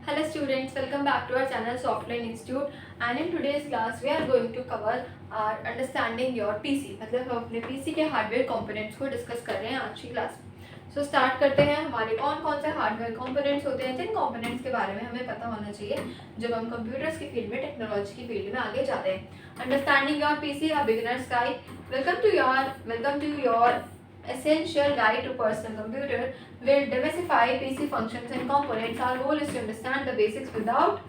Hello students, welcome back to our channel Softline Institute, and in today's class we are going to cover our understanding your PC। मतलब हम अपने PC के hardware components को discuss कर रहे हैं आज की क्लास में। सो स्टार्ट करते हैं। हमारे कौन कौन से हार्डवेयर कंपोनेंट्स होते हैं, जिन कंपोनेंट्स के बारे में हमें पता होना चाहिए जब हम कंप्यूटर्स की फील्ड में, टेक्नोलॉजी की फील्ड में आगे जाते हैं। Understanding your PC, a beginners guide. Welcome to your essential guide to personal computer will demystify PC functions and components. Our goal is to understand the basics without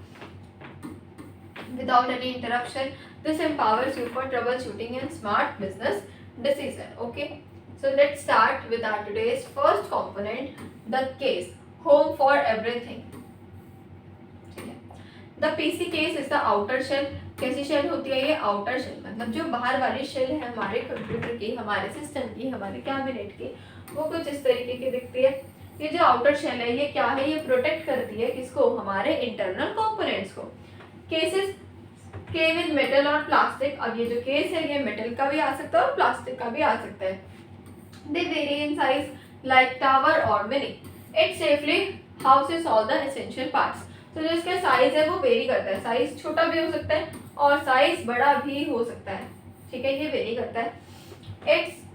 any interruption. This empowers you for troubleshooting and smart business decision. Okay, so let's start with our today's first component, the case, home for everything. The PC case is the outer shell. कैसी shell होती है ये? Outer shell, मतलब जो बाहर वाली shell है हमारे कंप्यूटर की, हमारे सिस्टम की, हमारे कैबिनेट की, वो कुछ इस तरीके की दिखती है। ये जो आउटर शेल है ये क्या है? ये प्रोटेक्ट करती है किसको? हमारे इंटरनल कंपोनेंट्स को। केसेस के विद मेटल और प्लास्टिक। अब ये जो केस है ये मेटल का भी आ सकता है और प्लास्टिक का भी आ सकता है। They vary in size like tower और mini. It safely houses all the essential parts. तो जो इसका साइज है वो वेरी करता है, साइज छोटा भी हो सकता है और साइज बड़ा भी हो सकता है। ठीक है, ये वेरी करता है।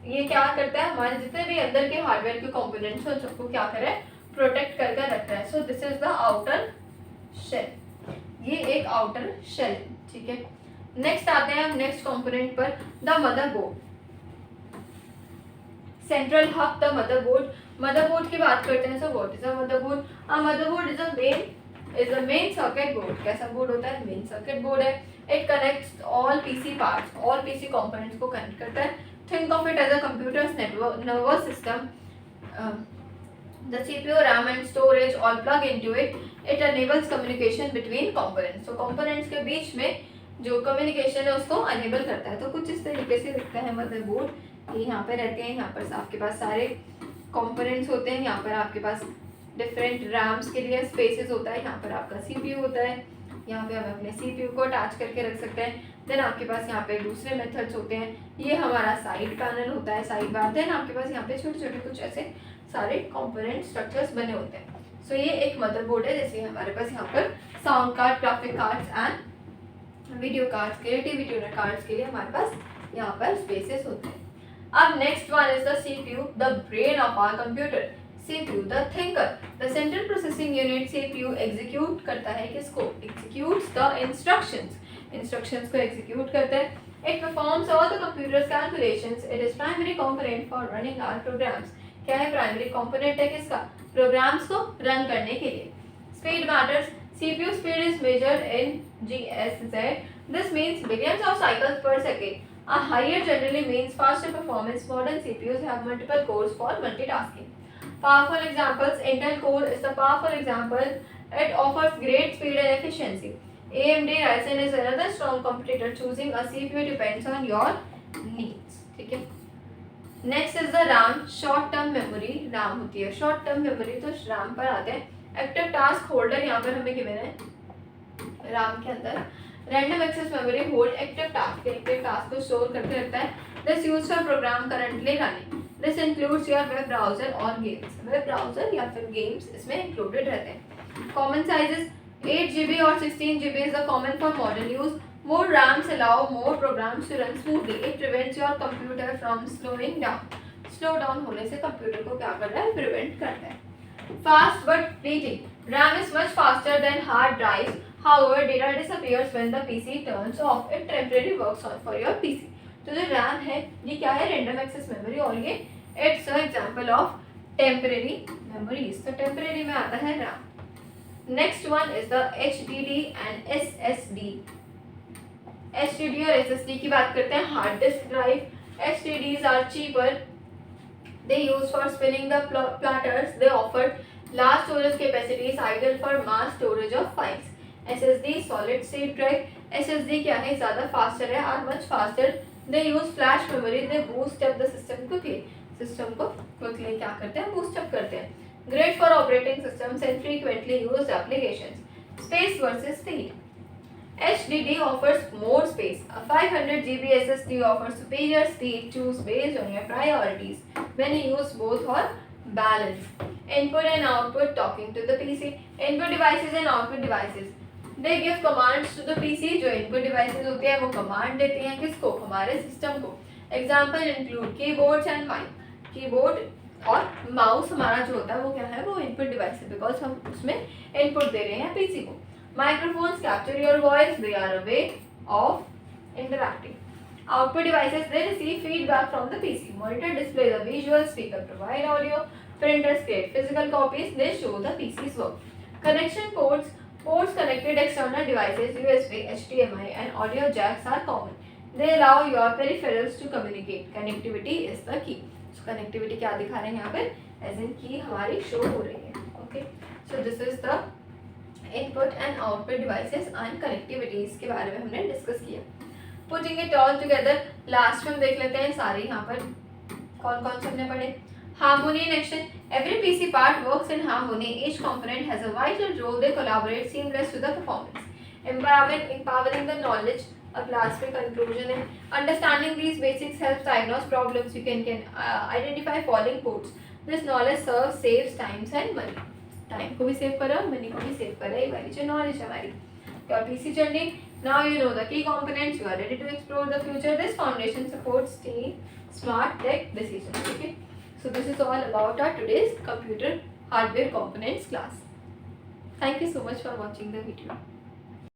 ये क्या करता है? हमारे जितने भी अंदर के हार्डवेयर के कंपोनेंट्स हैं सबको क्या करे? प्रोटेक्ट करके रखता है। So this is the outer shell. ये एक आउटर शेल। ठीक है, नेक्स्ट आते हैं हम नेक्स्ट कंपोनेंट पर, the motherboard. Central hub, the motherboard. Motherboard की बात करते हैं। So what is a motherboard? A motherboard is a main circuit board. कैसा बोर्ड होता है? मेन सर्किट बोर्ड है। It connects all PC parts, all PC components को connect करता है। Think of it as a computers network nervous system. The CPU, RAM and storage all plug into it. It enables communication between components. तो components के बीच में जो communication है उसको enable करता है। तो कुछ इस तरीके से दिखता है मदरबोर्ड। ये यहाँ पे रहते हैं, यहाँ पर आपके पास सारे कंपोनेंट्स होते हैं। यहाँ पर आपके पास डिफरेंट रैम्स के लिए स्पेसेस होता है। यहाँ पर आपका सीपीयू होता है, यहाँ पे हम अपने सीपीयू को अटैच करके रख सकते हैं। देन आपके पास यहाँ पे दूसरे मेथड्स होते हैं। ये हमारा साइड पैनल होता है, साइड बार। देन आपके पास यहाँ पे छोटे छोटे कुछ ऐसे सारे कंपोनेंट स्ट्रक्चर्स बने होते हैं। सो ये एक मदरबोर्ड है। जैसे हमारे पास यहाँ पर sound card, graphic cards and video cards के लिए, टीवी ट्यूनर कार्ड्स के लिए हमारे पास यहाँ पर स्पेसेस होते हैं। अब next one is the CPU, the brain of our computer. CPU, the thinker, the central processing unit। CPU execute करता है किसको? Executes the instructions, instructions को execute करता है। It performs all the computer's calculations। It is primary component for running our programs। क्या है? primary component है किसका? programs को run करने के लिए। Speed matters। CPU speed is measured in GSZ। This means billions of cycles per second। A higher generally means faster performance। Modern CPUs have multiple cores for multitasking। Powerful examples, Intel Core is the powerful example. It offers great speed and efficiency। AMD Ryzen is another strong competitor। Choosing a CPU depends on your needs। ठीक है, next is the RAM, short term memory. RAM होती है short term memory. तो RAM पर आते हैं। Active task holder यहाँ पर हमें गिवन है RAM के अंदर। Random access memory hold active task को स्टोर करके रखता है। This used for program currently running. This includes your web browser और गेम्स। वेब ब्राउजर या फिर गेम्स इसमें इंक्लूडेड रहते हैं। कॉमन साइजेस 8 GB और 16 GB is the common for modern use. More RAMs allow more programs to run smoothly। It prevents your computer from slowing down। Slow down होने से computer को क्या कर रहा है? प्रिवेंट करता है। Fast but fleeting। RAM is much faster than hard drives। However, data disappears when the PC turns off। It temporarily works on for your PC। तो जो RAM है ये क्या है? रैंडम एक्सेस मेमोरी, और ये it's a example of temporary memories. तो temporary में आता है RAM। Next one is the HDD and SSD। HDD और SSD की बात करते हैं। Hard disk drive. HDDs are cheaper. They use for spinning the platters. They offer large storage capacities, ideal for mass storage of files। SSD solid state drive। SSD क्या है? ज़्यादा faster है, are much faster। They use flash memory। They boost up the system quickly। System को quickly क्या करते हैं? Boost up करते हैं। Great for operating systems and frequently used applications. Space versus speed. HDD offers more space। A 500 GB SSD offers superior speed। Choose based on your priorities। Many use both or balance. Input and output talking to the PC. Input devices and output devices. They give commands to the PC. जो input devices होते हैं वो command देते हैं किसको, हमारे system को. Example include keyboards and mice. Keyboard और mouse हमारा जो होता है वो क्या है, वो input device है because हम उसमें input दे रहे हैं PC को. Microphones capture your voice. They are a way of interacting. Output devices, they receive feedback from the PC. Monitor display the visual, speaker provide audio, printers create physical copies, they show the PC's work. Connection ports, ports connected external devices, USB, HDMI and audio jacks are common. They allow your peripherals to communicate. Connectivity is the key. So connectivity क्या दिखा रहे हैं यहाँ पे, as in की हमारी show हो रही है. Okay, so this is the input and output devices and connectivity. इसके बारे में हमने discuss किया. Putting it all together, last में हम देख लेते हैं सारे यहाँ पर कौन कौन से हमने पढ़े. Harmony in action. Every PC part works in harmony. Each component has a vital role. They collaborate seamless to the performance. Empowering the knowledge. A class में conclusion है. Understanding these basics helps diagnose problems. You can identify falling ports. This knowledge saves times and money. Time को भी save करो, money को भी save करे. ये वाली जो knowledge है हमारी. Your PC journey. Now you know the key components. You are ready to explore the future. This foundation supports smart tech decisions. Okay. So this is all about our today's computer hardware components class. Thank you so much for watching the video.